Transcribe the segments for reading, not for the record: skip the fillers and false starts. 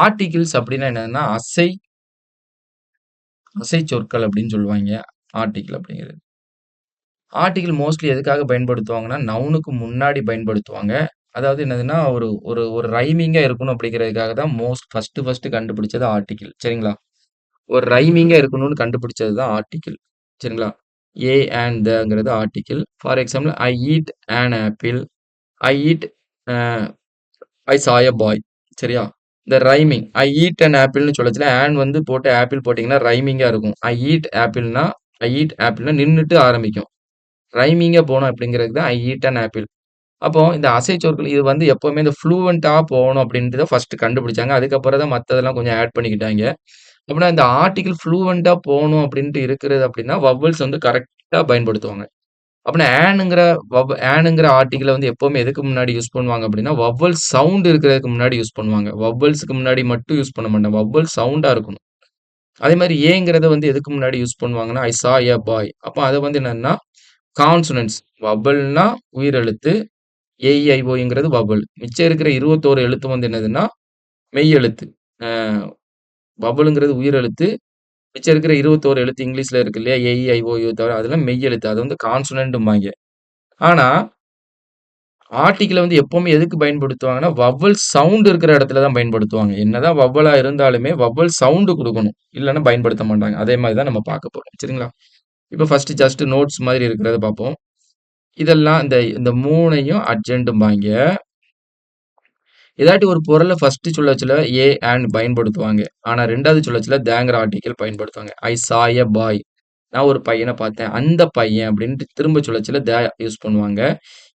Articles அப்படின்னா என்னன்னா அசை சொற்கள் அப்படின்னு சொல்லுவாங்க. ஆர்டிகிள் அப்படிங்கிறது. ஆர்டிகிள் மோஸ்ட்லி எதுக்காக பயன்படுத்துவாங்கன்னா, நவுனுக்கு முன்னாடி பயன்படுத்துவாங்க. அதாவது என்னதுன்னா, ஒரு ஒரு ஒரு ரைமிங்கா இருக்கணும் அப்படிங்கிறதுக்காக தான் ஃபர்ஸ்ட் கண்டுபிடிச்சது ஆர்டிகிள். சரிங்களா? ஒரு ரைமிங்கா இருக்கணும்னு கண்டுபிடிச்சது தான் ஆர்டிகிள். சரிங்களா? ஏ அண்ட் தங்கிறது article. For example, I eat an apple. I eat a I saw a boy. சரியா? இந்த ரைமிங் ஐ ஈட் அன் ஆப்பிள்னு சொல்லச்சுல, ஆன் வந்து போட்டு ஆப்பிள் போட்டீங்கன்னா ரைமிங்கா இருக்கும். ஐ ஈட் ஆப்பிள்னா நின்னுட்டு ஆரம்பிக்கும். ரைமிங்கா போணும் அப்படிங்கிறதுக்கு தான் ஐ ஈட் அன் ஆப்பிள். அப்போ இந்த அசைச்சொற்கள் இது வந்து எப்பவுமே இந்த ஃப்ளூவன்ட்டா போகணும் அப்படின்ட்டு தான் ஃபர்ஸ்ட் கண்டுபிடிச்சாங்க. அதுக்கப்புறம் தான் மத்ததெல்லாம் கொஞ்சம் ஆட் பண்ணிக்கிட்டாங்க. அப்படின்னா இந்த ஆர்டிகிள் ஃப்ளூவன்ட்டா போணும் அப்படின்ட்டு இருக்கிறது அப்படின்னா, வவ்வல்ஸ் வந்து கரெக்ட்டா பயன்படுத்துவாங்க. அப்படின்னா ஆனுங்கிற ஆர்டிகிள வந்து எப்பவுமே எதுக்கு முன்னாடி யூஸ் பண்ணுவாங்க அப்படின்னா, வவ்வல் சவுண்ட் இருக்கிறதுக்கு முன்னாடி யூஸ் பண்ணுவாங்க. வவ்வல்ஸ்க்கு முன்னாடி மட்டும் யூஸ் பண்ண மாட்டாங்க. வவ்வல் சவுண்டா இருக்கணும். அதே மாரி ஏங்கிறத வந்து எதுக்கு முன்னாடி யூஸ் பண்ணுவாங்கன்னா, ஐ சா எ பாய். அப்ப அத வந்து என்னன்னா, கான்சோனன்ட்ஸ் வவ்வல்னா உயிரெழுத்து. ஏ-இ-ஐ-ஓ-ங்கிறது வவ்வல். மிச்சம் இருக்கிற 21 எழுத்து வந்து என்னதுன்னா, மெய் எழுத்து. அ வவ்வலுங்கிறது உயிரெழுத்து. மிச்சம் இருக்கிற 21 எழுத்து இங்கிலீஷ்ல இருக்கு இல்லையா? ஏ-இ-ஐ-ஓ-யூ தவிர அதெல்லாம் மெய் எழுத்து. அது வந்து கான்சோனன்ட்ம்பாய்ங்க. ஆனா, ஆர்டிகிள வந்து எப்பவுமே எதுக்கு பயன்படுத்துவாங்கன்னா, வவ்வல் சவுண்ட் இருக்கிற இடத்துல தான் பயன்படுத்துவாங்க. என்னதான் வவ்வலா இருந்தாலுமே, வவ்வல் சவுண்ட் குடுக்கணும். இல்லன்னா பயன்படுத்த மாட்டாங்க. அதே மாரி தான் நம்ம பார்க்க போறோம். சரிங்களா? இப்ப ஃபர்ஸ்ட் ஜஸ்ட் நோட்ஸ் மாதிரி இருக்கிறத பார்ப்போம். இதெல்லாம் இந்த இந்த 3யும் அட்ஜென்ட்ம்பாய்ங்க. ஏதாட்டி ஒரு பொருள ஃபர்ஸ்ட் சொல்லச்சுல ஏ, அண்ட் பயன்படுத்துவாங்க. ஆனா 2வது சொல்லச்சுல தேங்கிற ஆர்டிகிள் பயன்படுத்துவாங்க. ஐ சா எ பாய். நான் ஒரு பையன பார்த்தேன். அந்த பையன் அப்படின்ட்டு திரும்ப சொல்லச்சுல யூஸ் பண்ணுவாங்க.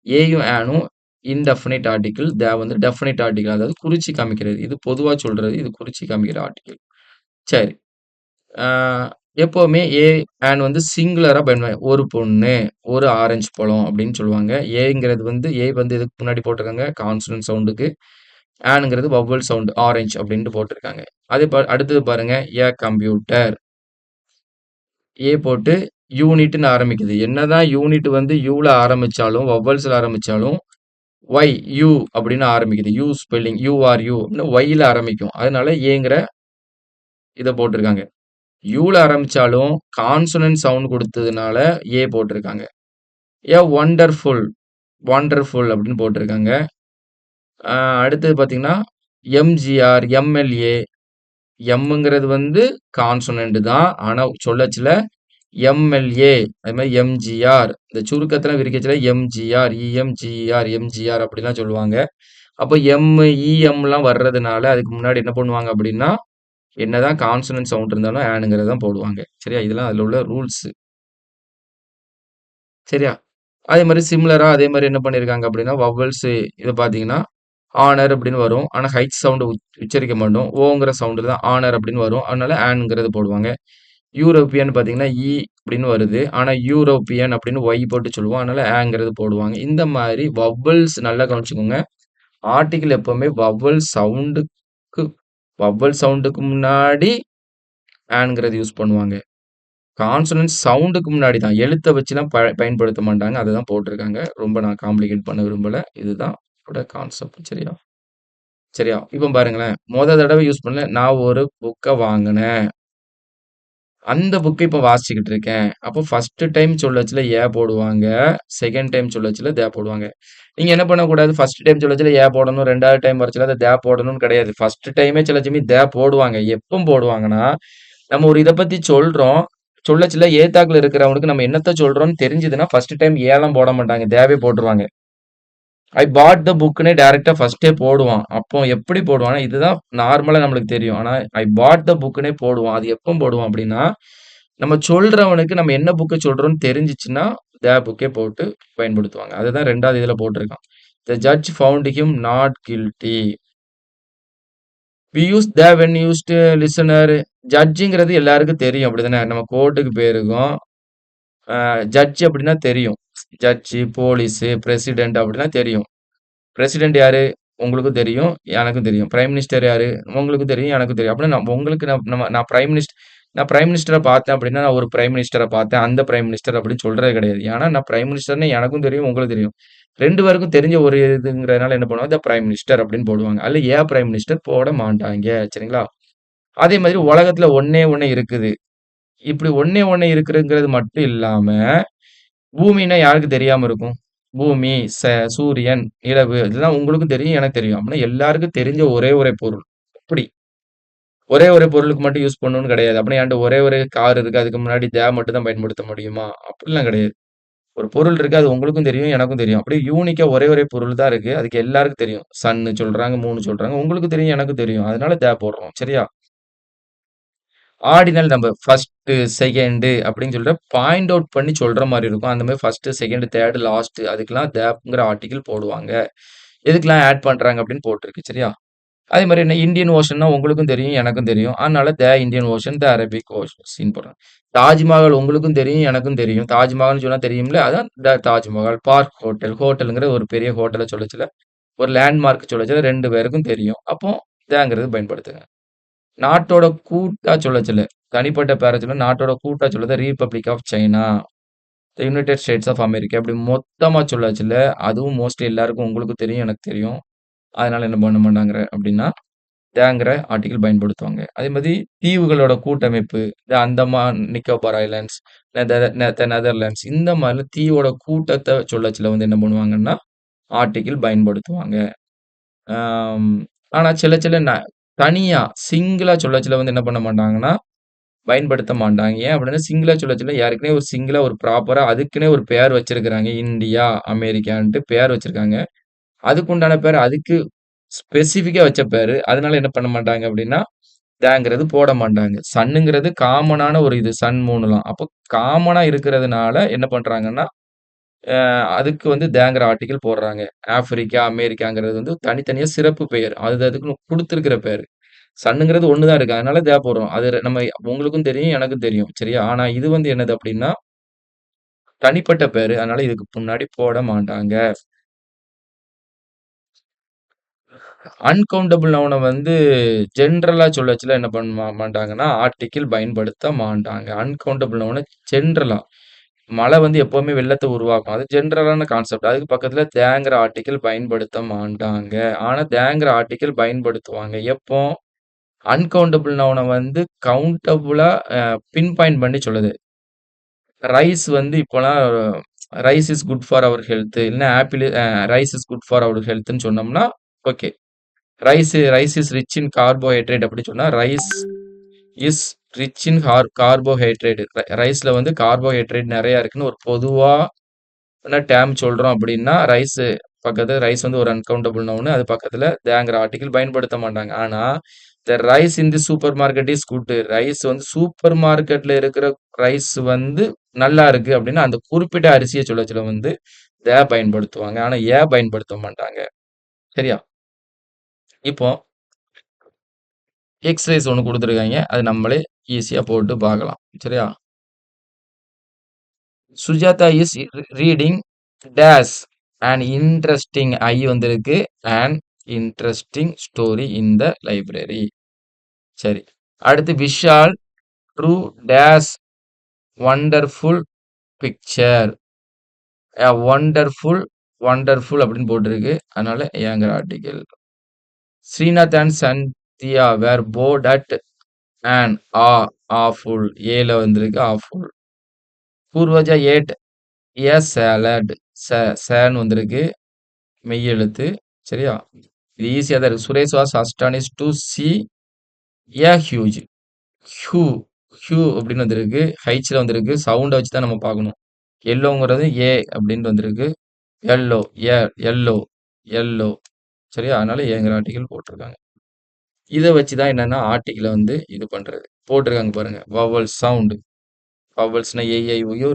ஏயும், ஆனும் இன்டெஃபினிட் ஆர்டிகிள். வந்து டெஃபினிட் ஆர்டிகிள். அதாவது குறிச்சு காமிக்கிறது. இது பொதுவா சொல்றது. இது குறிச்சு காமிக்கிற ஆர்டிகிள். சரி. ஆ எப்பவுமே அண்ட் வந்து சிங்குலரா பயன்படுத்துவாங்க. ஒரு பொண்ணு, ஒரு ஆரஞ்சு பழம் அப்படின்னு சொல்லுவாங்க. ஏங்கிறது வந்து வந்து எதுக்கு முன்னாடி போட்டிருக்காங்க? கான்சனன்ட் சவுண்டுக்கு. ஆன்ங்கிறது வவ்வல் சவுண்ட் ஆரஞ்ச் அப்படின்ட்டு போட்டிருக்காங்க. அடுத்தது பாருங்க, கம்ப்யூட்டர். ஏ போட்டு யூனிட்ன்னு ஆரம்பிக்குது. என்னதான் யூனிட் வந்து யூல ஆரம்பிச்சாலும், வவ்வல்ஸ்ல ஆரம்பிச்சாலும், ஒய், யூ அப்படின்னு ஆரம்பிக்குது. யூ ஸ்பெல்லிங் யூ ஒய்ல ஆரம்பிக்கும். அதனால ஏங்கிற இத போட்டிருக்காங்க. யூல ஆரம்பிச்சாலும் கான்சோனன்ட் சவுண்ட் குடுத்ததுனால போட்டிருக்காங்க. ஒண்டர்ஃபுல், வண்டர்ஃபுல் அப்படின்னு போட்டிருக்காங்க. அ அடுத்தது பார்த்தீங்கன்னா, எம்ஜிஆர், எம்எல்ஏ. எம்ங்கிறது வந்து கான்சோனன்ட் தான். ஆனா சொல்லச்சுல எம்எல்ஏ, அது மாரி எம்ஜிஆர். இந்த சுருக்கத்துல விரிக்கச்சுல எம்ஜிஆர், எம்ஜிஆர் அப்படிலாம் சொல்லுவாங்க. அப்ப இஎம்லாம் வர்றதுனால அதுக்கு முன்னாடி என்ன பண்ணுவாங்க அப்படின்னா, என்னதான் கான்சோனன்ட் சவுண்ட் இருந்தாலும் ஆன்ங்கிறத தான் போடுவாங்க. சரியா? இதெல்லாம் அதுல உள்ள ரூல்ஸ். சரியா? அதே மாரி சிமிலரா அதே மாரி என்ன பண்ணியிருக்காங்க அப்படின்னா, வவ்வல்ஸ் இத பார்த்தீங்கன்னா, ஆனர் அப்படின்னு வரும். ஆனா சவுண்ட் உச்சரிக்க மாட்டோம். ஓங்கிற சவுண்டுல தான் ஆனர் அப்படின்னு வரும். அதனால ஆன்ங்கிறது போடுவாங்க. யூரோப்பியன் பார்த்தீங்கன்னா, அப்படின்னு வருது. ஆனா யூரோப்பியன் அப்படின்னு ஒய் போட்டு சொல்லுவோம். அதனால ங்கிறது போடுவாங்க. இந்த மாரி வவ்வல்ஸ் நல்லா கவனிச்சுக்கோங்க. ஆர்டிகிள் எப்பவுமே வவ்வல் சவுண்டுக்கு முன்னாடி ங்கிறது யூஸ் பண்ணுவாங்க. கான்சோனன்ட் சவுண்டுக்கு முன்னாடி தான். எழுத்த வச்சுலாம் பயன்படுத்த மாட்டாங்க. அததான் போட்டிருக்காங்க. ரொம்ப நான் காம்ப்ளிகேட் பண்ண விரும்பல. இதுதான் இதோட கான்செப்ட். சரியா? சரியா? இப்ப பாருங்களேன். தடவ யூஸ் பண்ணல. நான் ஒரு புக்க வாங்குனேன். அந்த புக்க இப்ப வாசிச்சுக்கிட்டு இருக்கேன். அப்போ ஃபர்ஸ்ட் டைம் சொல்லச்சுல போடுவாங்க. செகண்ட் டைம் சொல்லச்சுல போடுவாங்க. நீங்க என்ன பண்ணக்கூடாது, ஃபர்ஸ்ட் டைம் சொல்லச்சுல போடணும். 2வது டைம் வரச்சுல அத போடணும்னு கிடையாது. ஃபர்ஸ்ட் டைமே சில சமயம் போடுவாங்க. எப்ப போடுவாங்கன்னா, நம்ம ஒரு இத பத்தி சொல்றோம். சொல்லச்சுல ஏத்தாக்குல இருக்கிறவனுக்கு நம்ம என்னத்த சொல்றோம்னு தெரிஞ்சதுன்னா, ஃபர்ஸ்ட் டைம் ஏலாம் போட மாட்டாங்க. போட்டுருவாங்க. ஐ பாட் த புக்ன்னே டைரக்ட்டா ஃபர்ஸ்ட்டே போடுவான். அப்போ எப்படி போடுவான்னா, இதுதான் நார்மலா நம்மளுக்கு தெரியும். ஆனா, ஐ பாட் த புக்ன்னே போடுவான். அது எப்ப போடுவான் அப்படின்னா, நம்ம சொல்றவனுக்கு நம்ம என்ன புக்க சொல்றோம்ன்னு தெரிஞ்சுச்சுன்னா, புக்கே போட்டு பயன்படுத்துவாங்க. அதுதான் 2வது இதுல போட்டிருக்கான். The judge found him not guilty. We use when used listener. ஜட்ஜ்ங்கிறது எல்லாருக்கும் தெரியும். அப்படிதானே? நம்ம கோர்ட்டுக்கு போயிருக்கோம். ஜட்ஜ் அப்படின்னா தெரியும். ஜட்ஜ், போலீஸு, பிரசிடென்ட் அப்படின்னா தெரியும். பிரசிடென்ட் யாரு? உங்களுக்கும் தெரியும். எனக்கும் தெரியும். பிரைம் மினிஸ்டர் யாரு? உங்களுக்கும் தெரியும். எனக்கும் தெரியும். அப்படின்னா உங்களுக்கு நான் பிரைம் மினிஸ்டர பார்த்தேன் அப்படின்னா, நான் ஒரு பிரைம் மினிஸ்டர பார்த்தேன். அந்த பிரைம் மினிஸ்டர் அப்படின்னு சொல்றது கிடையாது. ஏன்னா நான் பிரைம் மினிஸ்டர்ன்னு எனக்கும் தெரியும். உங்களுக்கும் தெரியும். 2 பேருக்கும் தெரிஞ்ச ஒரு இதுங்கிறதுனால என்ன பண்ணுவாங்க, த பிரைம் மினிஸ்டர் அப்படின்னு போடுவாங்க. அதுல பிரைம் மினிஸ்டர் போட மாட்டாய்ங்க. சரிங்களா? அதே மாதிரி உலகத்துல ஒண்ணே ஒண்ணு இருக்குது. இப்படி ஒண்ணே ஒண்ணு இருக்குங்கிறது மட்டும் இல்லாம, பூமின்னா யாருக்கு தெரியாம இருக்கும்? பூமி, சூரியன், நிலவு இதெல்லாம் உங்களுக்கும் தெரியும், எனக்கு தெரியும். அப்படின்னா எல்லாருக்கும் தெரிஞ்ச ஒரே ஒரு பொருள். அப்படி. ஒரே ஒரு பொருளுக்கு மட்டும் யூஸ் பண்ணணும்னு கிடையாது. அப்படின்னா என்ட்ட ஒரே ஒரு கார் இருக்கு. அதுக்கு முன்னாடி மட்டும் தான் பயன்படுத்த முடியுமா? அப்படிலாம் கிடையாது. ஒரு பொருள் இருக்கு. அது உங்களுக்கும் தெரியும், எனக்கும் தெரியும். அப்படியே யூனிக்கா ஒரே பொருள் தான் இருக்கு. அதுக்கு எல்லாருக்கும் தெரியும். சன்னு சொல்றாங்க, மூன் சொல்றாங்க. உங்களுக்கு தெரியும், எனக்கும் தெரியும். அதனால போடுறோம். சரியா? ஆர்டினல் நம்பர் 1, 2 அப்படின்னு சொல்லிட்டு பாயிண்ட் அவுட் பண்ணி சொல்ற மாரி இருக்கும். அந்த மாரி 1, 2, 3, லாஸ்ட் அதுக்கெல்லாம் தேப்ங்கிற ஆர்டிகிள் போடுவாங்க. எதுக்கெல்லாம் ஆட் பண்றாங்க அப்படின்னு போட்டிருக்கு. சரியா? அதே மாரி என்ன இந்தியன் ஓஷன்னா உங்களுக்கும் தெரியும், எனக்கும் தெரியும். அதனால இந்தியன் ஓஷன், அரபிக் ஓஷன் போடுறேன். தாஜ்மஹால் உங்களுக்கும் தெரியும், எனக்கும் தெரியும். தாஜ்மஹால்னு சொன்னா தெரியும்ல. அதான் தாஜ்மஹால். Park hotel. ஹோட்டல்ங்கிற ஒரு பெரிய ஹோட்டல சொல்லச்சுல, ஒரு லேண்ட்மார்க் சொல்லச்சுல 2 பேருக்கும் தெரியும். அப்போ ங்கிறது பயன்படுத்துங்க. நாட்டோட கூட்டா சொல்லச்சுல, தனிப்பட்ட பேர சொல்ல நாட்டோட கூட்டா சொல்லுது Republic of China, United States of America அப்படி மொத்தமா சொல்லச்சுல, அதுவும் மோஸ்ட்லி எல்லாருக்கும் உங்களுக்கும் தெரியும், எனக்கு தெரியும். அதனால என்ன பண்ண மாட்டாங்க அப்படின்னா ங்கிற ஆர்டிகிள் பயன்படுத்துவாங்க. அதே மாதிரி தீவுகளோட கூட்டமைப்பு, இந்த அந்தமான் நிக்கோபார் ஐலேண்ட்ஸ், நெதர்லாண்ட்ஸ் இந்த மாரி தீவோட கூட்டத்த சொல்லச்சுல வந்து என்ன பண்ணுவாங்கன்னா, ஆர்டிகிள் பயன்படுத்துவாங்க. ஆம், ஆனா சில சில தனியா சிங்கிளா சொல்லச்சுல வந்து என்ன பண்ண மாட்டாங்கன்னா, பயன்படுத்த மாட்டாங்க. ஏன் அப்படின்னா, சிங்கிளா சொல்லச்சுல ஏற்கனவே ஒரு சிங்கிளா ஒரு ப்ராப்பரா அதுக்குன்னே ஒரு பேர் வச்சிருக்கிறாங்க. இந்தியா, அமெரிக்கான்ட்டு பேர் வச்சிருக்காங்க. அதுக்குண்டான பேர் அதுக்கு ஸ்பெசிஃபிக்கா வச்ச பேரு. அதனால என்ன பண்ண மாட்டாங்க அப்படின்னா, ங்கிறது போட மாட்டாங்க. சன்னுங்கிறது காமனான ஒரு இது. சன், மூன்லாம். அப்போ காமனா இருக்கிறதுனால என்ன பண்றாங்கன்னா, அதுக்கு வந்து ங்கிற ஆர்டிகிள் போடுறாங்க. ஆப்பிரிக்கா, அமெரிக்காங்கிறது வந்து தனித்தனியா சிறப்பு பெயர். அது அதுக்குன்னு குடுத்திருக்கிற பேரு. சன்னுங்கிறது ஒண்ணு தான் இருக்கு. அதனால போடுறோம். அது நம்ம உங்களுக்கும் தெரியும், எனக்கும் தெரியும். சரியா? ஆனா இது வந்து என்னது அப்படின்னா, தனிப்பட்ட பேரு. அதனால இதுக்கு முன்னாடி போட மாட்டாங்க. அன்கவுண்டபிள் நவுன வந்து ஜெனரலா சொல்லச்சுல என்ன பண்ண மாட்டாங்கன்னா, ஆர்ட்டிகிள் பயன்படுத்த மாட்டாங்க. அன்கவுண்டபிள் நவுன ஜெனரலா. மழை வந்து எப்பவுமே வெள்ளத்த உருவாக்கும். அது ஜெனரலான கான்செப்ட். அதுக்கு பக்கத்துல ங்கிற ஆர்ட்டிகிள் பயன்படுத்த மாட்டாங்க. ஆனா ங்கிற ஆர்ட்டிகிள் பயன்படுத்துவாங்க. எப்போ? அன்கவுண்டபிள் நவுன வந்து கவுண்டபிளா பின் பாயிண்ட் பண்ணி சொல்லுது. ரைஸ் வந்து இப்போலாம் rice is good for our health. இல்லன்னா rice is good for our ஹெல்த்ன்னு சொன்னோம்னா, okay. Rice is rich in carbohydrate அப்படி சொன்னா, rice is rich in carbohydrate. ரைஸ்ல வந்து கார்போஹைட்ரேட் நெறைய இருக்குன்னு ஒரு பொதுவான டேர்ம் சொல்றோம் அப்படின்னா, பக்கத்துல ரைஸ் வந்து ஒரு அன்கவுண்டபிள் நவுன். அது பக்கத்துல ங்கிற ஆர்ட்டிகிள் பயன்படுத்த மாட்டாங்க. ஆனா, rice in the super market is good. Rice வந்து சூப்பர் மார்க்கெட்ல இருக்கிற ரைஸ் வந்து நல்லா இருக்கு அப்படின்னா, அந்த குறிப்பிட்ட அரிசிய சொல்லச்சுல வந்து பயன்படுத்துவாங்க. ஆனா, பயன்படுத்த மாட்டாங்க. சரியா? இப்போ எக்ஸர்சைஸ் ஒண்ணு குடுத்துருக்காய்ங்க. அது நம்மளே ஈஸியா போட்டு பார்க்கலாம். சரியா? Sujatha is reading dash an interesting வந்திருக்கு. An interesting story in the library. சரி. அடுத்து Vishal drew dash wonderful picture. Wonderful wonderful அப்படின்னு போட்டிருக்கு. அதனால ஏங்கிற ஆர்டிகிள். Srinath and Sandhya were bored at an awful. ஏல வந்திருக்கு awful. Poorvaja ate salad. சேன்னு வந்திருக்கு. மெய் எழுத்து. சரியா? இது ஈஸியா தான் இருக்கு. Suresh was astonished to see huge. ஹியூ ஹியூ அப்படின்னு வந்திருக்கு. ஹைச்ல வந்திருக்கு. சவுண்ட வச்சு தான் நம்ம பார்க்கணும். எல்லோங்கிறது அப்படின்னு வந்திருக்கு. Yellow yellow yellow. சரியா? அதனால ஏங்கிற ஆர்டிகிள் போட்டிருக்காங்க. இத வச்சு தான் என்னன்னா ஆர்டிகிள வந்து இது பண்றது. போட்டிருக்காங்க பாருங்க. Vowel sound. வவல்ஸ்னா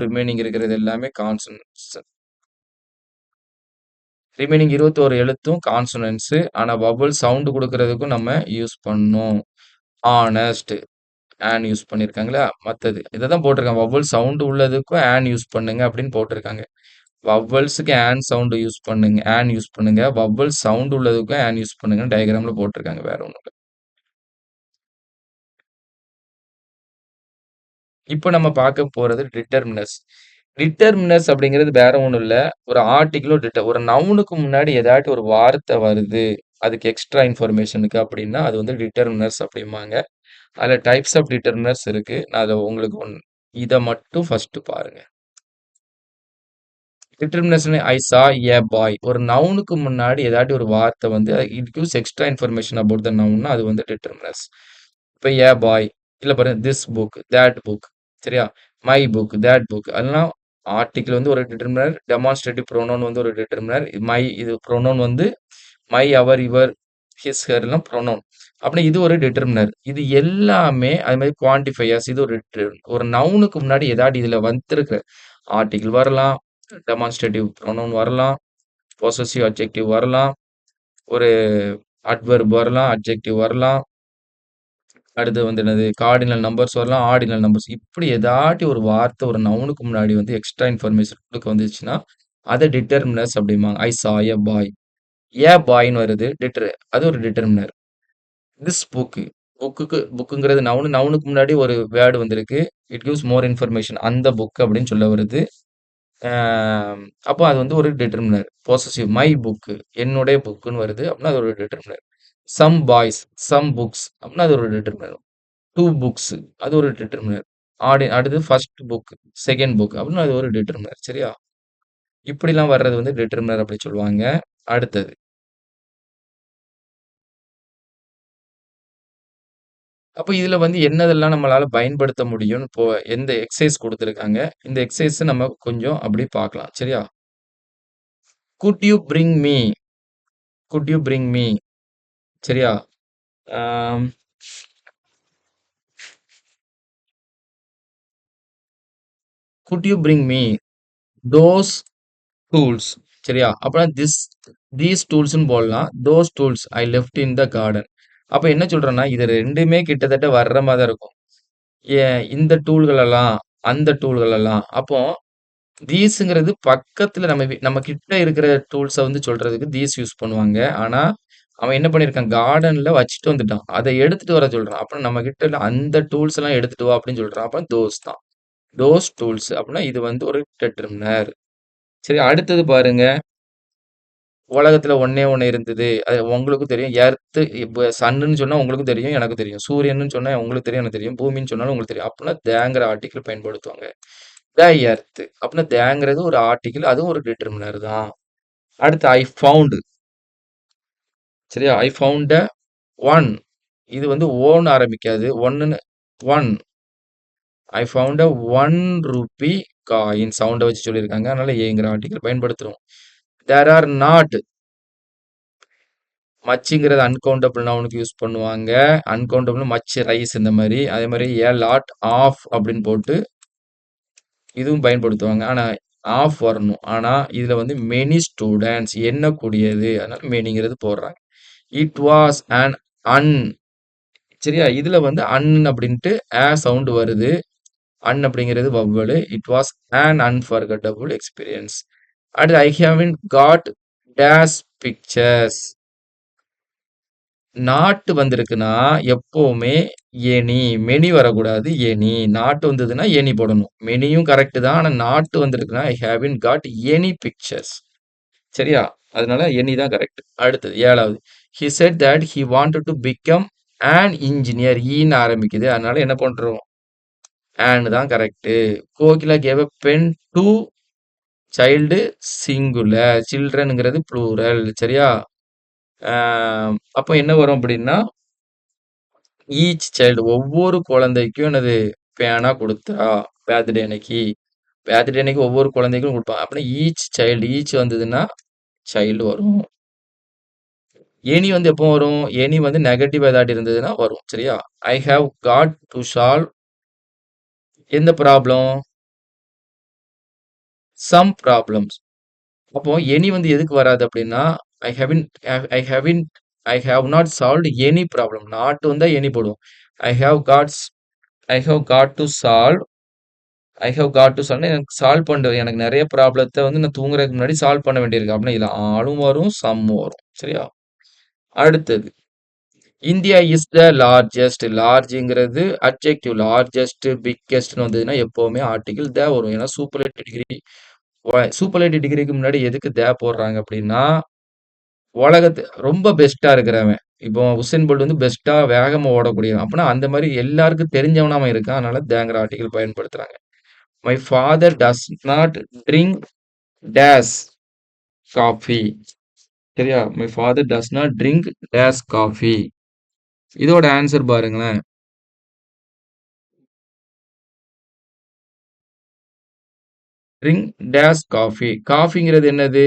ரிமைனிங் இருக்கிறது எல்லாமே கான்சனன்ட்ஸ். ரிமைனிங் 21 எழுத்தும் கான்சனன்ட்ஸ். ஆனா வவல் சவுண்ட் குடுக்குறதுக்கும் நம்ம யூஸ் பண்ணோம். ஹானஸ்ட் யூஸ் பண்ணியிருக்காங்களா? மத்தது. இத தான் போட்டிருக்காங்க. வவல் சவுண்ட் உள்ளதுக்கும் யூஸ் பண்ணுங்க அப்படின்னு போட்டிருக்காங்க. வவ்வல்ஸ்க்கு சவுண்ட் யூஸ் பண்ணுங்க. யூஸ் பண்ணுங்க. வவ்வல் சவுண்ட் உள்ளதுக்கும் யூஸ் பண்ணுங்கன்னு டயகிராம்ல போட்டிருக்காங்க. வேற ஒண்ணும் இல்ல. இப்ப நம்ம பார்க்க போறது டிட்டர்மினர்ஸ். டிட்டர்மினர்ஸ் அப்படிங்கிறது வேற ஒண்ணும் இல்ல. ஒரு ஆர்ட்டிகிளோ ஒரு நவுனுக்கு முன்னாடி ஏதாச்சும் ஒரு வார்த்தை வருது. அதுக்கு எக்ஸ்ட்ரா இன்ஃபர்மேஷனுக்கு அப்படின்னா, அது வந்து டிட்டர்மினர்ஸ் அப்படிம்பாங்க. அதுல டைப்ஸ் ஆஃப் டிட்டர்மினர்ஸ் இருக்கு. நான் அத உங்களுக்கு இத மட்டும் ஃபர்ஸ்ட் பாருங்க. டிட்டர்மினேஷன் ஐ சா எ பாய். ஒரு நவுனுக்கு முன்னாடி ஏதாட்டி ஒரு வார்த்தை வந்து it gives extra information about the நவுன்னா அது வந்து டிட்டர்மினர்ஸ். இப்ப எ பாய், இல்ல பாருங்க திஸ் புக், தட் புக், சரியா? மை புக், தட் புக் அதெல்லாம் ஆர்டிகிள் வந்து ஒரு டிட்டர்மினர், டெமான்ஸ்ட்ரேட்டிவ் ப்ரோனவுன் வந்து ஒரு டிட்டர்மினர், இது ப்ரோனவுன் வந்து மை, அவர், யுவர், ஹிஸ், ஹெர்லாம் ப்ரோனவுன். அப்படின்னா இது ஒரு டிட்டர்மினர். இது எல்லாமே அது மாதிரி குவான்டிஃபையர்ஸ் இது ஒரு ஒரு நவுனுக்கு முன்னாடி ஏதாட்டி இதுல வந்திருக்கிற ஆர்டிகிள் வரலாம், டெமான்ஸ்ட்ரேட்டிவ் ப்ரோனவுன் வரலாம், பொசசிவ் அட்ஜெக்டிவ் வரலாம், ஒரு அட்வெர்ப் வரலாம், அட்ஜெக்டிவ் வரலாம். அடுத்து வந்து என்னது கார்டினல் நம்பர்ஸ் வரலாம், ஆர்டினல் நம்பர்ஸ். இப்படி ஏதாட்டி ஒரு வார்த்தை ஒரு நவுனுக்கு முன்னாடி வந்து எக்ஸ்ட்ரா இன்ஃபர்மேஷன் குடுக்க வந்துச்சுன்னா, அத டிட்டர்மினர்ஸ் அப்படிம்பாங்க. ஐ சா எ பாய். ஏ பாய்ன்னு வருது. அது ஒரு டிட்டர்மினர். This book. புக்குங்கிறது நவுனுக்கு முன்னாடி ஒரு வேர்ட் வந்திருக்கு. It gives more information. அந்த புக் அப்படின்னு சொல்ல வருது. அப்போ அது வந்து ஒரு டிட்டர்மினர். பொசெசிவ் மை புக் என்னுடைய புக்குன்னு வருது. அப்படின்னா அது ஒரு டிட்டர்மினர். சம் பாய்ஸ், சம் புக்ஸ் அப்படின்னா அது ஒரு டிட்டர்மினர். டூ புக்ஸ் அது ஒரு டிட்டர்மினர். அடுத்து ஃபர்ஸ்ட் புக், செகண்ட் புக் அப்படின்னு அது ஒரு டிட்டர்மினர். சரியா? இப்படிலாம் வர்றது வந்து டிட்டர்மினர் அப்படி சொல்லுவாங்க. அடுத்தது அப்ப இதுல வந்து என்னதெல்லாம் நம்மளால பயன்படுத்த முடியும்னு இப்போ எந்த எக்ஸர்சைஸ் குடுத்துருக்காங்க. இந்த எக்ஸர்சைஸ் நம்ம கொஞ்சம் அப்படி பார்க்கலாம். சரியா? Good you bring me? Good you bring me? சரியா? ஆம், good you bring me those tools? சரியா? அப்ப தீஸ் டூல்ஸ்ன்னு போடலாம். Those tools I left in the garden. அப்ப என்ன சொல்றேன்னா, இது 2மே கிட்டத்தட்ட வர்ற மாரி தான் இருக்கும். இந்த டூல்கள் எல்லாம், அந்த டூல்கள் எல்லாம். அப்போ தீஸ்ங்கிறது பக்கத்துல நம்ம கிட்ட இருக்கிற டூல்ஸ வந்து சொல்றதுக்கு தீஸ் யூஸ் பண்ணுவாங்க. ஆனா, அவன் என்ன பண்ணியிருக்கான், கார்டன்ல வச்சுட்டு வந்துட்டான். அத எடுத்துட்டு வர சொல்றான். அப்ப நம்ம கிட்ட இல்ல அந்த டூல்ஸ் எல்லாம் எடுத்துட்டு வா அப்படின்னு சொல்றான். அப்ப தோஸ் தான். தோஸ் டூல்ஸ் அப்படின்னா இது வந்து ஒரு டிட்டர்மினர். சரி அடுத்தது பாருங்க. உலகத்துல ஒண்ணே ஒண்ணு இருந்தது. அது உங்களுக்கும் தெரியும். இப்ப சன்னுன்னு சொன்னா உங்களுக்கும் தெரியும், எனக்கும் தெரியும். சூரியன்னு சொன்னா உங்களுக்கு தெரியும், எனக்கு தெரியும். பூமின்னு சொன்னாலும் உங்களுக்கு தெரியும். அப்படின்னா தேங்கிற ஆர்டிகிள் பயன்படுத்துவாங்க. த எர்த் அப்படின்னா தேங்கிறது ஒரு ஆர்டிகிள். அதுவும் ஒரு டிட்டர்மினர் தான். அடுத்து ஐ ஃபவுண்ட். சரியா? I found a one. இது வந்து ஓன்னு ஆரம்பிக்காது. ஒன்னுன்னு one. I found a 1 ruby coin. சவுண்ட வச்சு சொல்லியிருக்காங்க. அதனால ஏங்கிற ஆர்டிகிள் பயன்படுத்துறோம். There are not. மச்சுங்கிறது அன்கவுண்டபிள் நவுனுக்கு யூஸ் பண்ணுவாங்க. அன்கவுண்டபிள் மச், ரைஸ் இந்த மாரி. அதே மாரி ஏ லாட் ஆஃப் அப்படின்னு போட்டு இதுவும் பயன்படுத்துவாங்க. ஆனா ஆஃப் வரணும். ஆனா இதுல வந்து மெனி ஸ்டூடண்ட்ஸ் எண்ணக்கூடியது. அதனால மெனிங்கிறது போடுறாங்க. It was an an. சரியா? இதுல வந்து அன் அப்படின்ட்டு சவுண்ட் வருது. அன் அப்படிங்கிறது வவ்வலு. It was an unforgettable experience. அடுத்து I haven't got dash pictures. Not வந்திருக்குன்னா எப்பவுமே எனி. மெனி வரக்கூடாது. எனி. நாட் வந்ததுன்னா எனி போடணும். மெனியும் கரெக்ட் தான். ஆனா நாட் வந்திருக்குன்னா I haven't got any pictures. சரியா? அதனால எனி தான் கரெக்ட். அடுத்தது 7வது. He said that he wanted to become an engineer. ஈன்னு ஆரம்பிக்குது. அதனால என்ன பண்றோம்? அன் தான் correct. Kokila gave a pen to child singular. சில்ட்ரன்ங்கிறது ப்ளூரல். சரியா? அப்போ என்ன வரும் அப்படின்னா ஈச் சைல்டு ஒவ்வொரு குழந்தைக்கும் என்னது பேனா கொடுத்தா பேர்த்டே அன்னைக்கு. பேர்த்டே அன்னைக்கு ஒவ்வொரு குழந்தைக்கும் கொடுப்பாங்க. அப்படின்னா ஈச் சைல்டு. ஈச் வந்ததுன்னா சைல்டு வரும். எனி வந்து எப்போ வரும்? எனி வந்து நெகட்டிவ் ஏதாட்டி இருந்ததுன்னா வரும். சரியா? I have got to solve எந்த ப்ராப்ளம்? Some problems. அப்போ எனி வந்து எதுக்கு வராது அப்படின்னா, I haven't I haven't I have not solved any problem. Not வந்தா எனி போடுவோம். I have gots I have got to solve I have got to சால்வ்னா எனக்கு சால்வ் பண்ண எனக்கு நெறைய ப்ராப்ளத்த வந்து நான் தூங்குறதுக்கு முன்னாடி சால்வ் பண்ண வேண்டியிருக்கு. அப்படின்னா இதுல ஆலும் வரும், சம்மும் வரும். சரியா? அடுத்தது இந்தியா இஸ் த லார்ஜஸ்ட். லார்ஜ்ங்கிறது அட்ஜெக்டிவ். லார்ஜஸ்ட், பிக்கெஸ்ட்னு வந்ததுன்னா எப்பவுமே ஆர்டிகிள் த வரும். ஏன்னா சூப்பர்லேட்டிவ் டிகிரி சூப்பர்லேட்டிவ் டிகிரிக்கு முன்னாடி எதுக்கு த போடுறாங்க அப்படின்னா, ரொம்ப பெஸ்ட்டா இருக்கிறவன். இப்போ உசேன் போல்ட் வந்து பெஸ்ட்டா வேகமா ஓடக்கூடியவன். அப்பன்னா அந்த மாரி எல்லாருக்கும் தெரிஞ்சவனா அவன் இருக்கான். அதனால தேங்கிற ஆர்டிகிள் பயன்படுத்துறாங்க. My father does not drink dash coffee. சரியா? My father does not drink dash coffee. இதோட ஆன்சர் பாருங்களேன். Drink dash coffee. காஃபிங்கிறது என்னது?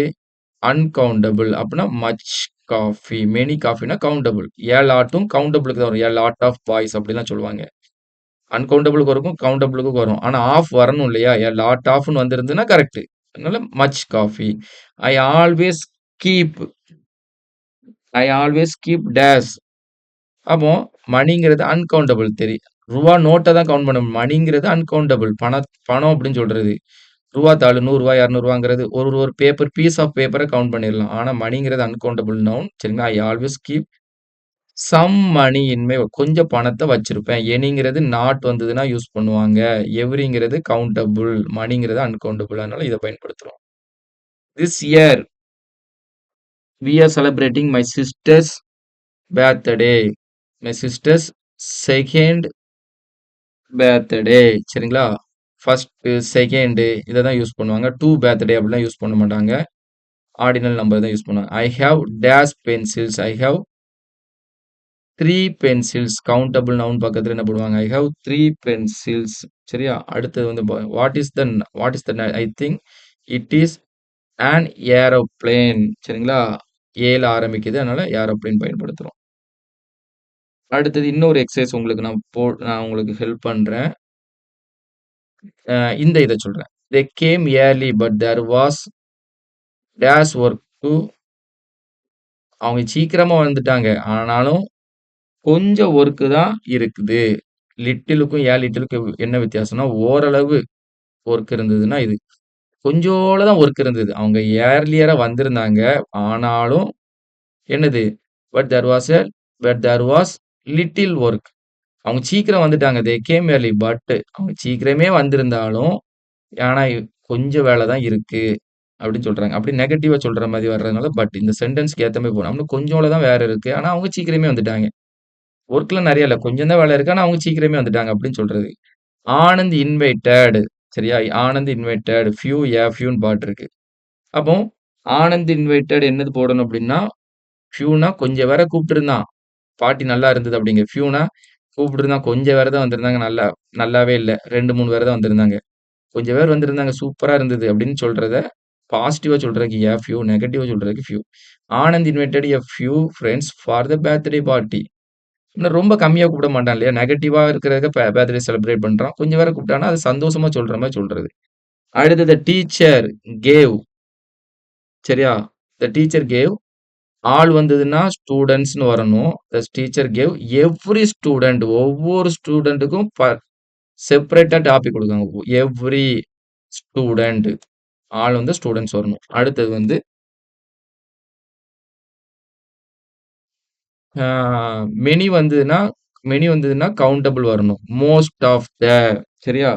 அன்கவுண்டபிள். அப்பன்னா மச் காஃபி. மெனி காஃபின்னா கவுண்டபிள். ஏ லாட்டும் கவுண்டபிளுக்கு தான் வரும். ஏ லாட் ஆஃப் பாய்ஸ் அப்படிலாம் சொல்லுவாங்க. அன்கவுண்டபிளுக்கு இருக்கும், கவுண்டபிளுக்கும் வரும். ஆனா ஆஃப் வரணும் இல்லையா? எ லாட் ஆஃப்ன்னு வந்திருந்ததுன்னா கரெக்ட். அதனால much coffee. I always keep I always keep dash. அப்போ மணிங்கிறது அன்கவுண்டபிள் ரூவா நோட்ட தான் கவுண்ட் பண்ண முடியும். மணிங்கிறது அன்கவுண்டபிள். பணம் அப்படின்னு சொல்றது. ரூவா தாளு ரூ. 100 200ங்கிறது ஒரு ஒரு பேப்பர் பீஸ் ஆஃப் பேப்பர கவுண்ட் பண்ணிறலாம். ஆனா மணிங்கிறது அன்கவுண்டபிள் நவுன். சரிங்களா? I always keep some money in my கொஞ்சம் பணத்த வச்சிருப்பேன். எனிங்கிறது நாட் வந்ததுன்னா யூஸ் பண்ணுவாங்க. எவ்ரிங்கிறது கவுண்டபிள். மணிங்கிறது அன்கவுண்டபிள். அதனால இத பயன்படுத்துறோம். This year we are celebrating my sister's birthday. My sister's 2nd birthday. சரிங்களா? 1, 2 இத தான் யூஸ் பண்ணுவாங்க. 2 பர்த்டே அப்படிலாம் யூஸ் பண்ண மாட்டாங்க. ஆர்டினல் நம்பர் தான் யூஸ் பண்ணுவாங்க. I have dash pencils. I have 3 pencils. Countable noun பக்கத்துல என்ன போடுவாங்க? I have 3 pencils. சரியா? அடுத்தது வந்து what is the I think it is on aeroplane. சரிங்களா? ஏல ஆரம்பிக்குது. அதனால ஏரோப்ளேன் பயன்படுத்துறோம். அடுத்தது இன்னொரு எக்சர்சைஸ் உங்களுக்கு நான் உங்களுக்கு ஹெல்ப் பண்றேன். இந்த இத சொல்றேன். They came early but there was dash work to. அவங்க சீக்கிரமா வந்துட்டாங்க. ஆனாலும் கொஞ்சம் ஒர்க் தான் இருக்குது. லிட்டிலுக்கும் லிட்டிலுக்கும் என்ன வித்தியாசம்னா, ஓரளவு ஒர்க் இருந்ததுன்னா இது. கொஞ்சோல தான் ஒர்க் இருந்தது. அவங்க ஏர்லியரா வந்திருந்தாங்க. ஆனாலும் என்னது? But there was a but there was little work. அவங்க சீக்கிரம் வந்துட்டாங்க. தே கேம் ஏர்லி பட் அவங்க சீக்கிரமே வந்திருந்தாலும், ஆனா கொஞ்சம் வேல தான் இருக்கு. அப்படின்னு சொல்றாங்க. அப்படி நெகட்டிவா சொல்ற மாரி வர்றதுனால பட் இந்த சென்டென்ஸ்க்கு ஏத்த மாரி போணும். இன்னும் கொஞ்சோல தான் வேல இருக்கு. ஆனா அவங்க சீக்கிரமே வந்துட்டாங்க. ஒர்க்லாம் நெறைய இல்ல. கொஞ்சம் தான் வேல இருக்கு. ஆனா அவங்க சீக்கிரமே வந்துட்டாங்க அப்படின்னு சொல்றது. ஆனந்த் இன்வைட்டட். சரியா? ஆனந்த் இன்வைட்டட் ஃபியூன்னு பாட்டு இருக்கு. அப்போ ஆனந்த் இன்வைட்டட் என்னது போடணும் அப்படின்னா, ஃபியூனா கொஞ்சம் பேர கூப்பிட்டுருந்தான். பார்ட்டி நல்லா இருந்தது அப்படிங்க. ஃபியூனா கூப்பிட்டுருந்தான். கொஞ்சம் பேர் தான் வந்திருந்தாங்க. நல்லாவே இல்ல. 2, 3 பேர் தான் வந்திருந்தாங்க. கொஞ்சம் பேர் வந்திருந்தாங்க. சூப்பரா இருந்தது அப்படின்னு சொல்றத பாசிட்டிவா சொல்றதுக்கு ஃபியூ, நெகட்டிவா சொல்றதுக்கு few. Anand invited few friends for the birthday party. இன்னும் ரொம்ப கம்மியா கூப்பிட மாட்டான் இல்லையா? நெகட்டிவா இருக்கிறதுக்கு பர்த்டே செலிப்ரேட் பண்றான். கொஞ்சம் பேர கூப்பிட்டான்னா, அது சந்தோஷமா சொல்ற மாரி சொல்றது. அடுத்தது டீச்சர் கேவ். சரியா? த டீச்சர் கேவ் ஆல் வந்ததுன்னா ஸ்டூடண்ட்ஸ்ன்னு வரணும். The teacher gave every student ஒவ்வொரு ஸ்டூடண்ட்டுக்கும் செப்பரேட்டா டாபிக் குடுக்காங்க. எவ்ரி ஸ்டூடண்ட் ஆல் வந்து ஸ்டூடண்ட்ஸ் வரணும். அடுத்தது வந்து ஆ மெனி வந்ததுன்னா கவுண்டபிள் வரணும். Most of the. சரியா?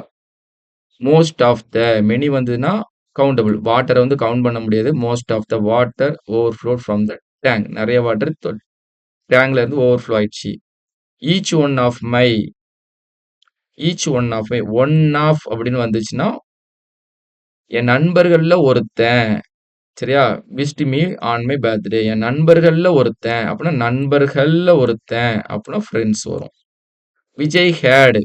மோஸ்ட் ஆஃப் த மெனி வந்ததுன்னா கவுண்டபிள். வாட்டர வந்து கவுண்ட் பண்ண முடியாது. Most of the water overflowed from the tank. நெறைய வாட்டர் டேங்க்ல இருந்து ஓவர்ஃப்ளோ ஆயிடுச்சு. Each one of my one of அப்படின்னு வந்துச்சுன்னா, என் நண்பர்கள்ல ஒருத்தன். சரியா? Wished me on my birthday. என் நண்பர்கள்ல ஒருத்தன். அப்பன்னா நண்பர்கள்ல ஒருத்தன். அப்பன்னா ஃப்ரெண்ட்ஸ் வரும். Vijay had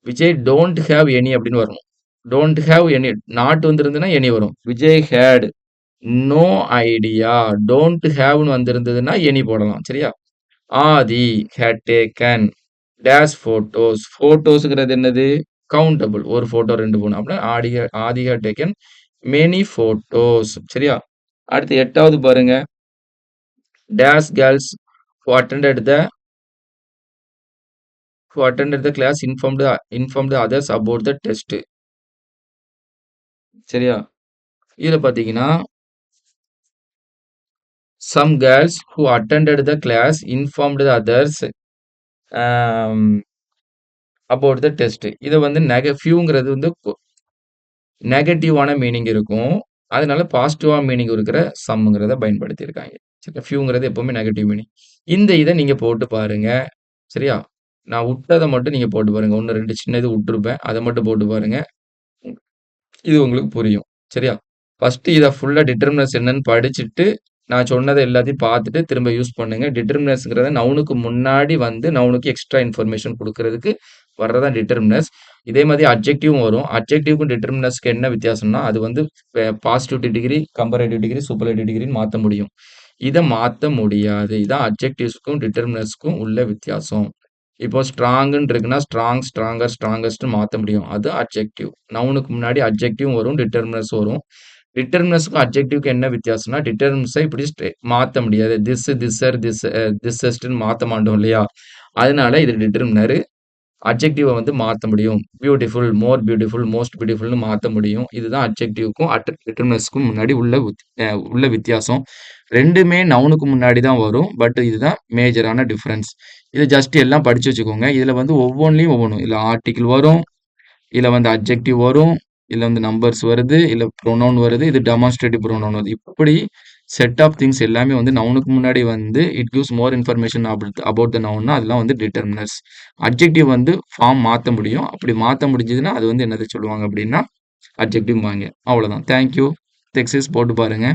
Vijay don't have any அப்படின்னு வரணும். டோன்ட் ஹேவ் எனி நாட் வந்திருந்ததுன்னா எனி வரும். Vijay had no idea. Don't ஹேவ்ன்னு வந்திருந்ததுன்னா எனி போடலாம். சரியா? Aadhi had taken dash photos. ஃபோட்டோஸ்ங்கிறது என்னது? கவுண்டபிள். ஒரு ஃபோட்டோ 2 3 அப்படின்னா Aadhi had taken many photos. சரியா? அடுத்து 8வது பாருங்க. Dash girls who attended the class informed the others about the test. சரியா? இதுல பாத்தீங்கன்னா some girls who attended the class informed the others about the test. இதை வந்து ஃபியூங்கிறது வந்து நெகட்டிவான மீனிங் இருக்கும். அதனால பாசிட்டிவா மீனிங் இருக்கிற சம்ங்கிறத பயன்படுத்தியிருக்காங்க. சரியா? ஃபியூங்கிறது எப்பவுமே நெகட்டிவ் மீனிங். இந்த இத நீங்க போட்டு பாருங்க. சரியா? நான் உட்டத மட்டும் நீங்க போட்டு பாருங்க. 1, 2 சின்ன இது உட்டுருப்பேன். அத மட்டும் போட்டு பாருங்க. இது உங்களுக்கு புரியும். சரியா? ஃபர்ஸ்ட் இத ஃபுல்லா டிட்டர்மினர்ஸ் என்னன்னு படிச்சுட்டு, நான் சொன்னத எல்லாத்தையும் பார்த்துட்டு திரும்ப யூஸ் பண்ணுங்க. டிட்டர்மினர்ஸ்ங்கிறத நவுனுக்கு முன்னாடி வந்து நவுனுக்கு எக்ஸ்ட்ரா இன்ஃபர்மேஷன் குடுக்குறதுக்கு வர்றதான் டிட்டர்மினர்ஸ். இதே மாதிரி அட்ஜெக்டிவும் வரும். அட்ஜெக்டிவ்க்கும் டிட்டர்மினர்ஸ்க்கு என்ன வித்தியாசம்னா, அது வந்து positive degree, comparative degree, superlative டிகிரின்னு மாத்த முடியும். இத மாத்த முடியாது. இதான் அட்ஜெக்டிவ்ஸ்க்கும், டிட்டர்மினர்ஸ்க்கும் உள்ள வித்தியாசம். இப்போ ஸ்ட்ராங்குன்னு இருக்குன்னா, ஸ்ட்ராங், ஸ்ட்ராங்கர், ஸ்ட்ராங்கஸ்ட்ன்னு மாத்த முடியும். அது அட்ஜெக்டிவ். நவுனுக்கு முன்னாடி அட்ஜெக்டிவும் வரும், டிட்டர்மினர்ஸும் வரும். டிட்டர்மினர்ஸ்க்கும் அட்ஜெக்டிவ்க்கும் என்ன வித்தியாசம்னா, டிட்டர்மினர்ஸ இப்படி மாத்த முடியாது. திஸ்ஸர், திஸ்ஸஸ்ட்ன்னு மாத்த மாட்டோம் இல்லையா? அதனால இது டிட்டர்மினர். அட்ஜெக்டிவ வந்து மாத்த முடியும். பியூட்டிஃபுல், மோர் பியூட்டிஃபுல், மோஸ்ட் பியூட்டிஃபுல்னு மாத்த முடியும். இதுதான் அட்ஜெக்டிவ்க்கும், டிட்டர்மினர்ஸ்க்கும் முன்னாடி உள்ள வித்தியாசம். 2மே நவுனுக்கு முன்னாடி தான் வரும். பட் இதுதான் மேஜரான டிஃபரன்ஸ். இது ஜஸ்ட் எல்லாம் படிச்சு வச்சுக்கோங்க. இதுல வந்து ஒவ்வொன்லயும் ஒவ்வொன்னும். இதுல ஆர்டிகிள் வரும். இதுல வந்து அட்ஜெக்டிவ் வரும். இதுல வந்து நம்பர்ஸ் வருது. இதுல ப்ரொனவுன் வருது. இது டெமான்ஸ்ட்ரேட்டிவ் ப்ரொனவுன் வருது. இப்படி செட் ஆஃப் திங்ஸ் எல்லாமே வந்து நவுனுக்கு முன்னாடி வந்து it gives more information about the நவுன்னா அதெல்லாம் வந்து டிட்டர்மினர்ஸ். அட்ஜெக்டிவ் வந்து ஃபார்ம் மாத்த முடியும். அப்படி மாத்த முடிஞ்சதுன்னா அது வந்து என்னது சொல்லுவாங்க அப்படின்னா அட்ஜெக்டிவ்பாங்க. அவ்வளவுதான். Thank you. எக்ஸர்சைஸ் போட்டு பாருங்க.